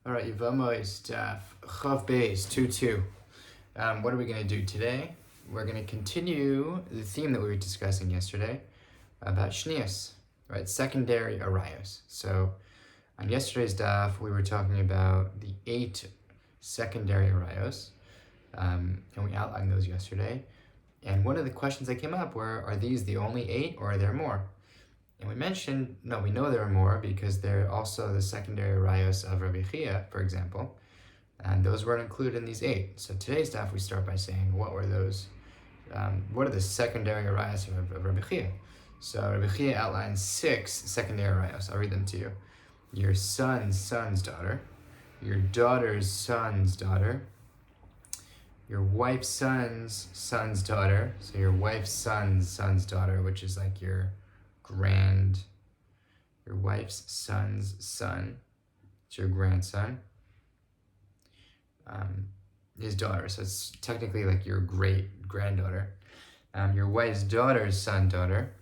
All right, Yevamos, Daf Recaps 2:2. What are we going to do today? We're going to continue the theme that we were discussing yesterday about shnias, right? Secondary arayos. So on yesterday's daf, we were talking about the 8 secondary arayos, and we outlined those yesterday. And one of the questions that came up were, are these the only 8 or are there more? And we mentioned, no, we know there are more because they're also the secondary arayos of Rabbi Chia, for example, and those weren't included in these 8. So today's daf, we start by saying, what were those? What are the secondary arayos of Rabbi Chia? So Rabbi Chia outlines 6 secondary arayos. I'll read them to you. Your son's daughter, your daughter's son's daughter, your wife's son's daughter, so your wife's son's daughter, which is like your wife's son's son, it's your grandson, his daughter, so it's technically like your great granddaughter, your wife's daughter's daughter,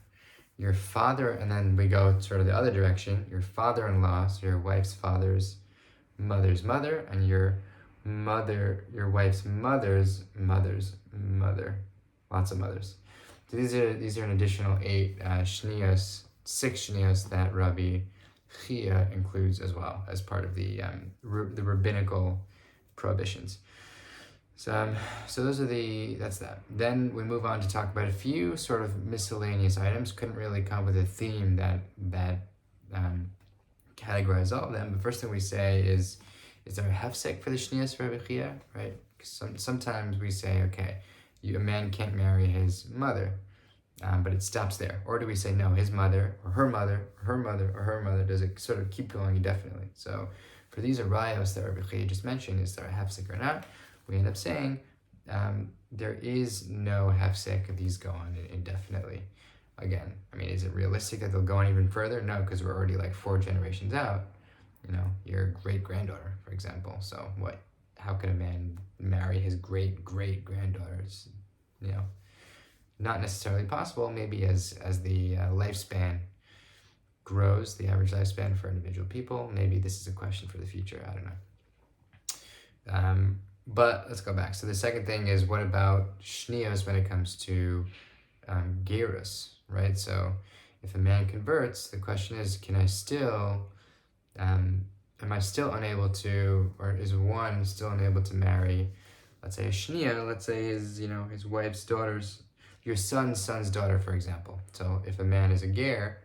your father, and then we go sort of the other direction, your father-in-law, so your wife's father's mother's mother, and your wife's mother's mother, lots of mothers. So these are an additional 8 shnios, 6 shnios that Rabbi Chia includes as well as part of the rabbinical prohibitions. So those are that's that. Then we move on to talk about a few sort of miscellaneous items. Couldn't really come up with a theme that categorize all of them. But first thing we say is there a hefsek for the shnios for Rabbi Chia, right? Sometimes we say, okay, a man can't marry his mother, but it stops there. Or do we say, no, his mother, or her mother, or her mother, or her mother? Does it sort of keep going indefinitely? So for these arayos that Rabbi Chia just mentioned, is there a hefsek or not? We end up saying there is no hefsek of these go on indefinitely. Again, I mean, is it realistic that they'll go on even further? No, because we're already like 4 generations out. Your great-granddaughter, for example. So what? How can a man marry his great-great-granddaughter? It's, not necessarily possible. Maybe as the lifespan grows, the average lifespan for individual people, maybe this is a question for the future. I don't know. But let's go back. So the second thing is, what about shnios when it comes to gerus, right? So if a man converts, the question is, can I still... am I still unable to, or is one still unable to marry, let's say a shnia, let's say his wife's daughter's, your son's daughter, for example. So if a man is a ger,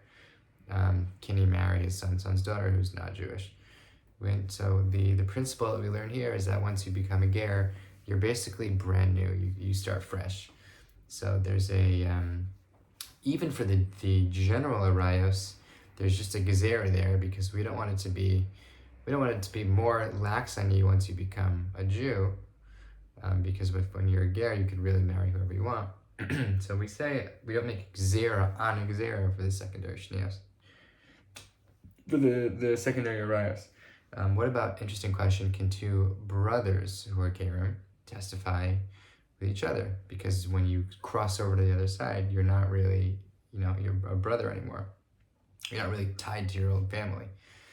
can he marry his son's daughter who's not Jewish? So the principle that we learn here is that once you become a ger, you're basically brand new. You start fresh. So there's even for the general arayos, there's just a gezerah there because we don't want it to be more lax on you once you become a Jew, because when you're a ger, you could really marry whoever you want. So we say we don't make gezerah on a gezerah for the secondary shnios, for the secondary arayos. What about, interesting question, can 2 brothers who are gerim testify with each other? Because when you cross over to the other side, you're not really, you're a brother anymore. You're not really tied to your own family.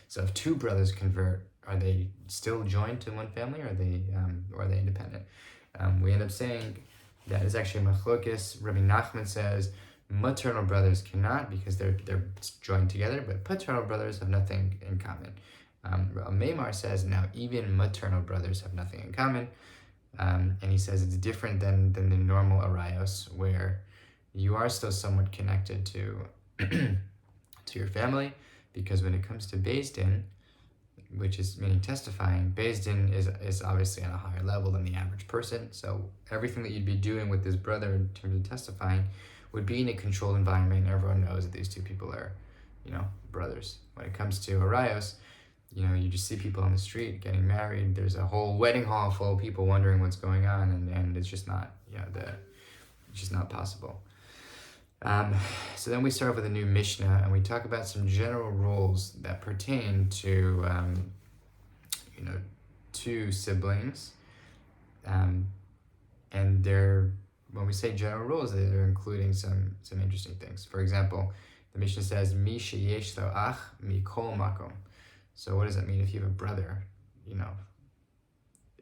So if 2 brothers convert, are they still joined to one family, or are they independent? We end up saying that is actually a machlokes. Rabbi Nachman says maternal brothers cannot because they're joined together, but paternal brothers have nothing in common. Meimar says now even maternal brothers have nothing in common, and he says it's different than the normal arayos where you are still somewhat connected to your family, because when it comes to Beis Din, which is meaning testifying, Beis Din is obviously on a higher level than the average person. So everything that you'd be doing with this brother in terms of testifying would be in a controlled environment. Everyone knows that these 2 people are, brothers. When it comes to arayos, you just see people on the street getting married. There's a whole wedding hall full of people wondering what's going on, and it's just not, it's just not possible. So then we start with a new Mishnah, and we talk about some general rules that pertain to, 2 siblings. And when we say general rules, they're including some interesting things. For example, the Mishnah says, Mi sheyesh lo ach mikol makom. So what does that mean if you have a brother?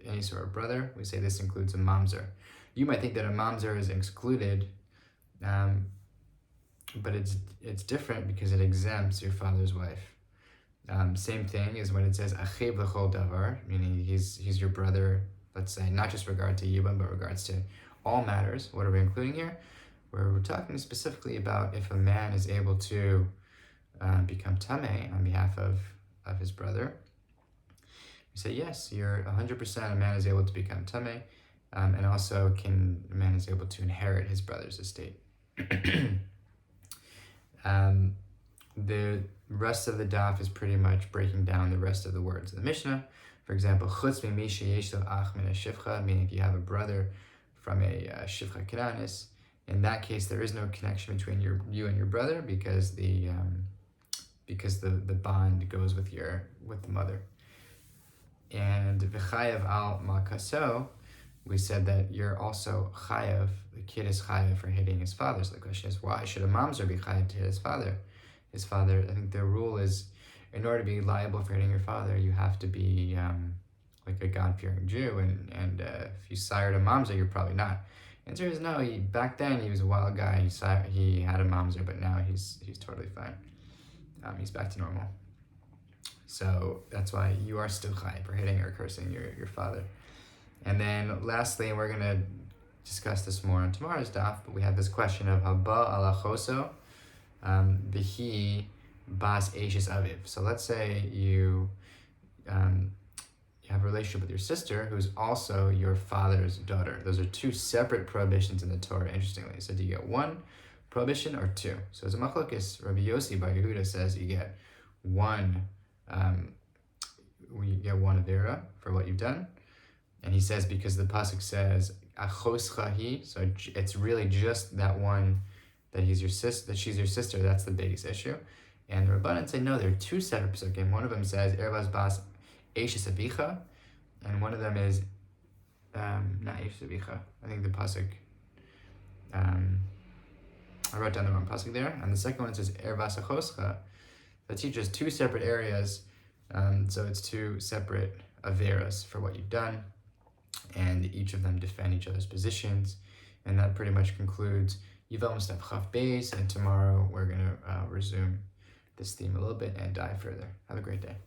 any sort of brother, we say this includes a mamzer. You might think that a mamzer is excluded, but it's different because it exempts your father's wife. Same thing is when it says achiv l'chol davar, meaning he's your brother. Let's say not just regard to yibam, but regards to all matters. What are we including here? We're talking specifically about if a man is able to become tameh on behalf of his brother. We say yes, you're 100%. A man is able to become tameh, and also a man is able to inherit his brother's estate. The rest of the daf is pretty much breaking down the rest of the words of the Mishnah. For example, chutz mi sheyesh lo ach min shifcha, meaning if you have a brother from a shifcha kiranis, in that case there is no connection between you and your brother because the bond goes with the mother. And v'chayav al makaso, we said that you're also chayav. The kid is chayav for hitting his father. So the question is, why should a mamzer be chayav to hit his father? His father, I think the rule is, in order to be liable for hitting your father, you have to be like a God-fearing Jew, and if you sired a mamzer, you're probably not. The answer is no. Back then he was a wild guy. He had a mamzer, but now he's totally fine. He's back to normal. So that's why you are still chayav for hitting or cursing your father. And then lastly, we're gonna discuss this more on tomorrow's daf, but we have this question of haba ala choso. V'hi bas eishes aviv. So let's say you have a relationship with your sister who's also your father's daughter. Those are two separate prohibitions in the Torah, interestingly. So do you get one prohibition or two? So as a machlokes, Rabbi Yossi Bar Yehuda says you get one avera for what you've done. And he says because the pasuk says achos chahi, so it's really just that one that she's your sister, that's the biggest issue. And the Rabbanan say no, there are two separate psukim. One of them says Ervas Bas Eishes Avicha, and one of them is not Eishes Avicha. I think the pasuk I wrote down the wrong pasuk there. And the second one says Ervas Achoscha. That teaches two separate areas, so it's two separate averas for what you've done, and each of them defend each other's positions, and that pretty much concludes Yevamos Daf Chaf Beis, and tomorrow we're going to resume this theme a little bit and dive further. Have a great day.